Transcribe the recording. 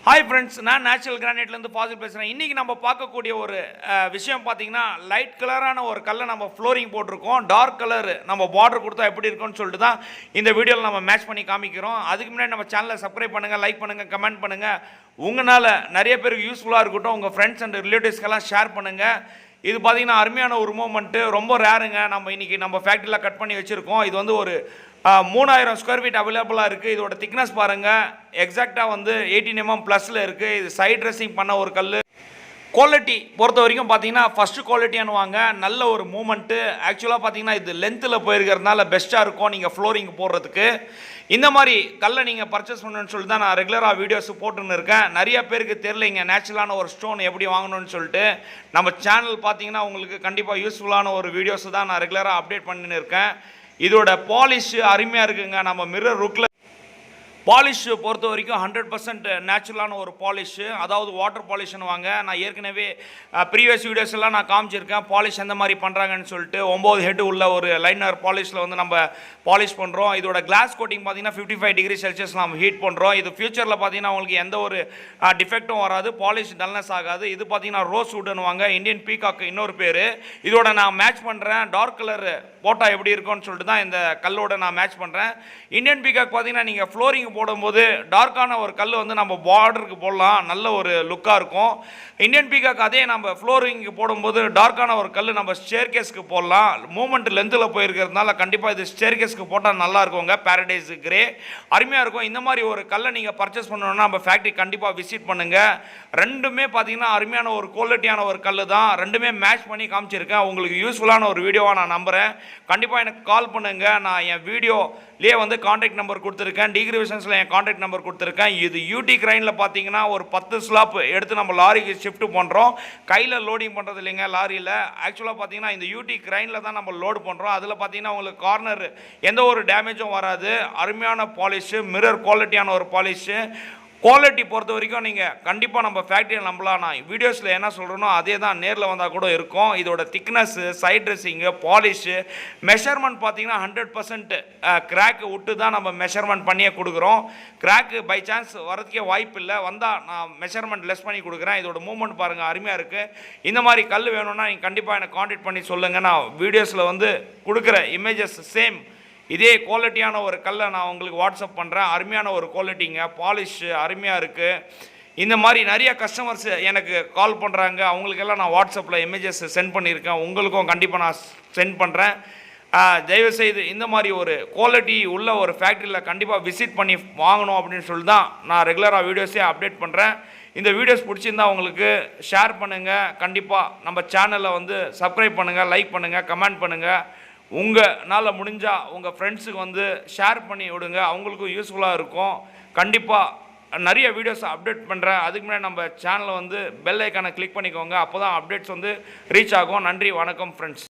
Hi friends, நான் natural கிரானைட்லேருந்து Fazil பேசுகிறேன். இன்றைக்கி நம்ம பார்க்கக்கூடிய ஒரு விஷயம் பார்த்தீங்கன்னா லைட் கலரான ஒரு கல்லை நம்ம ஃப்ளோரிங் போட்டிருக்கோம். டார்க் கலர் நம்ம பார்டர் கொடுத்தா எப்படி இருக்கும்னு சொல்லிட்டு தான் இந்த வீடியோவில் நம்ம மேட்ச் பண்ணி காமிக்கிறோம். அதுக்கு முன்னாடி நம்ம சேனலை சப்ஸ்கிரைப் பண்ணுங்கள், லைக் பண்ணுங்கள், கமெண்ட் பண்ணுங்கள். உங்களால் நிறைய பேருக்கு யூஸ்ஃபுல்லாக இருக்கட்டும். உங்கள் ஃப்ரெண்ட்ஸ் அண்ட் ரிலேட்டிவ்ஸ்க்கெல்லாம் ஷேர் பண்ணுங்கள். இது பார்த்தீங்கன்னா அருமையான ஒரு மூமெண்ட்டு, ரொம்ப ரேருங்க. நம்ம இன்றைக்கி நம்ம ஃபேக்ட்ரியில் கட் பண்ணி வச்சுருக்கோம். இது வந்து ஒரு 3000 ஸ்கொயர் ஃபீட் அவைலபிளாக இருக்குது. இதோட திக்னஸ் பாருங்கள், எக்ஸாக்டாக வந்து 18 mm ப்ளஸில் இருக்குது. இது சைட் ட்ரெஸ்ஸிங் பண்ண ஒரு கல். குவாலிட்டி பொறுத்த வரைக்கும் பார்த்தீங்கன்னா ஃபஸ்ட்டு குவாலிட்டியானுவாங்க. நல்ல ஒரு மூமெண்ட்டு. ஆக்சுவலாக பார்த்தீங்கன்னா இது லென்த்தில் போயிருக்கிறதுனால பெஸ்ட்டாக இருக்கும் நீங்கள் ஃப்ளோரிங் போடுறதுக்கு. இந்த மாதிரி கல்லை நீங்கள் பர்ச்சேஸ் பண்ணணுன்னு சொல்லி தான் நான் ரெகுலராக வீடியோஸ் போட்டுன்னு இருக்கேன். நிறைய பேருக்கு தெரியலைங்க நேச்சுரலான ஒரு ஸ்டோன் எப்படி வாங்கணும்னு சொல்லிட்டு. நம்ம சேனல் பார்த்தீங்கன்னா உங்களுக்கு கண்டிப்பாக யூஸ்ஃபுல்லான ஒரு வீடியோஸ் தான் நான் ரெகுலராக அப்டேட் பண்ணின்னு இருக்கேன். இதோட பாலிஷ் அருமையாக இருக்குங்க. நம்ம மிரர் ருக்கில் பாலிஷ் பொறுத்த வரைக்கும் 100% நேச்சுரலான ஒரு பாலிஷு, அதாவது வாட்டர் பாலிஷ்னு வாங்க. நான் ஏற்கனவே ப்ரீவியஸ் வீடியோஸ் எல்லாம் நான் காமிச்சிருக்கேன் பாலிஷ் எந்த மாதிரி பண்ணுறாங்கன்னு சொல்லிட்டு. 9 ஹெட் உள்ள ஒரு லைனர் பாலிஷில் வந்து நம்ம பாலிஷ் பண்ணுறோம். இதோட கிளாஸ் கோட்டிங் பார்த்தீங்கன்னா 55 டிகிரி செல்சியஸ் நம்ம ஹீட் பண்ணுறோம். இது ஃபியூச்சரில் பார்த்தீங்கன்னா உங்களுக்கு எந்த ஒரு டிஃபெக்ட்டும் வராது, பாலிஷ் டல்னஸ் ஆகாது. இது பார்த்தீங்கன்னா ரோஸ்வுட்னு வாங்க, இந்தியன் பீகாக் இன்னொரு பேர். இதோட நான் மேட்ச் பண்ணுறேன் டார்க் கலர் போட்டால் எப்படி இருக்கும்னு சொல்லிட்டு தான் இந்த கல்லோட நான் மேட்ச் பண்ணுறேன். இந்தியன் பீகாக் பார்த்தீங்கன்னா நீங்கள் ஃப்ளோரிங் போடும்போது டார்க்கான ஒரு கல் வந்து நம்ம பார்டருக்கு போடலாம், நல்ல ஒரு லுக்காக இருக்கும். இந்தியன் பீகாக் அதே நம்ம ஃப்ளோரிங்க்கு போடும்போது டார்க்கான ஒரு கல் நம்ம ஸ்டேர்கேஸ்க்கு போடலாம். மூமெண்ட் லென்த்தில் போயிருக்கிறதுனால கண்டிப்பாக இது ஸ்டேர்கேஸ்க்கு போட்டால் நல்லா இருக்குங்க. பாரடைஸ் கிரே அருமையாக இருக்கும். இந்த மாதிரி ஒரு கல்லை நீங்கள் பர்ச்சேஸ் பண்ணணுன்னா நம்ம ஃபேக்ட்ரி கண்டிப்பாக விசிட் பண்ணுங்கள். ரெண்டுமே பார்த்தீங்கன்னா அருமையான ஒரு குவாலிட்டியான ஒரு கல் தான். ரெண்டுமே மேட்ச் பண்ணி காமிச்சிருக்கேன். உங்களுக்கு யூஸ்ஃபுல்லான ஒரு வீடியோவாக நான் நம்புகிறேன். கண்டிப்பாக எனக்கு கால் பண்ணுங்கள். நான் என் வீடியோலேயே வந்து கான்டாக்ட் நம்பர் கொடுத்துருக்கேன், டிகிரிவிஷன்ஸில் என் கான்டாக்ட் நம்பர் கொடுத்துருக்கேன். இது யூடி கிரைனில் பார்த்தீங்கன்னா ஒரு 10 ஸ்லாப் எடுத்து நம்ம லாரிக்கு ஷிஃப்ட் பண்ணுறோம். கையில் லோடிங் பண்ணுறது இல்லைங்க லாரியில். ஆக்சுவலாக பார்த்தீங்கன்னா இந்த யூடி கிரைனில் தான் நம்ம லோடு பண்ணுறோம். அதில் பார்த்தீங்கன்னா உங்களுக்கு கார்னர் எந்த ஒரு டேமேஜும் வராது. அருமையான பாலிஷு, மிரர் குவாலிட்டியான ஒரு பாலிஷு. குவாலிட்டி பொறுத்த வரைக்கும் நீங்கள் கண்டிப்பாக நம்ம ஃபேக்ட்ரியில் நம்பலாம். நான் வீடியோஸில் என்ன சொல்கிறேனோ அதே தான் நேரில் வந்தால் கூட இருக்கும். இதோட thickness, side dressing, polish, measurement பார்த்தீங்கன்னா 100% கிராக்கு விட்டு தான் நம்ம மெஷர்மெண்ட் பண்ணியே கொடுக்குறோம். கிராக்கு பை சான்ஸ் வரதுக்கே வாய்ப்பு இல்லை. வந்தால் நான் மெஷர்மெண்ட் லெஸ் பண்ணி கொடுக்குறேன். இதோட மூவ்மெண்ட் பாருங்கள் அருமையாக இருக்குது. இந்த மாதிரி கல் வேணும்னா நீங்கள் கண்டிப்பாக எனக்கு கான்டாக்ட் பண்ணி சொல்லுங்கள். நான் வீடியோஸில் வந்து கொடுக்குற இமேஜஸ் சேம் இதே குவாலிட்டியான ஒரு கல்லை நான் உங்களுக்கு வாட்ஸ்அப் பண்ணுறேன். அருமையான ஒரு குவாலிட்டிங்க, பாலிஷ் அருமையாக இருக்குது. இந்த மாதிரி நிறைய கஸ்டமர்ஸ் எனக்கு கால் பண்ணுறாங்க. அவங்களுக்கெல்லாம் நான் வாட்ஸ்அப்பில் இமேஜஸ் சென்ட் பண்ணியிருக்கேன். உங்களுக்கும் கண்டிப்பாக நான் சென்ட் பண்ணுறேன். தயவுசெய்து இந்த மாதிரி ஒரு குவாலிட்டி உள்ள ஒரு ஃபேக்ட்ரியில் கண்டிப்பாக விசிட் பண்ணி வாங்கணும் அப்படின்னு சொல்லி தான் நான் ரெகுலராக வீடியோஸே அப்டேட் பண்ணுறேன். இந்த வீடியோஸ் பிடிச்சிருந்தால் உங்களுக்கு ஷேர் பண்ணுங்கள். கண்டிப்பாக நம்ம சேனலை வந்து சப்ஸ்கிரைப் பண்ணுங்கள், லைக் பண்ணுங்கள், கமெண்ட் பண்ணுங்கள். உங்களால் முடிஞ்சால் உங்கள் ஃப்ரெண்ட்ஸுக்கு வந்து ஷேர் பண்ணி விடுங்க, அவங்களுக்கும் யூஸ்ஃபுல்லாக இருக்கும். கண்டிப்பாக நிறைய வீடியோஸ் அப்டேட் பண்ணுறேன். அதுக்கு முன்னாடி நம்ம சேனலை வந்து பெல் ஐக்கானை கிளிக் பண்ணிக்கோங்க. அப்போ தான் அப்டேட்ஸ் வந்து ரீச் ஆகும். நன்றி, வணக்கம் ஃப்ரெண்ட்ஸ்.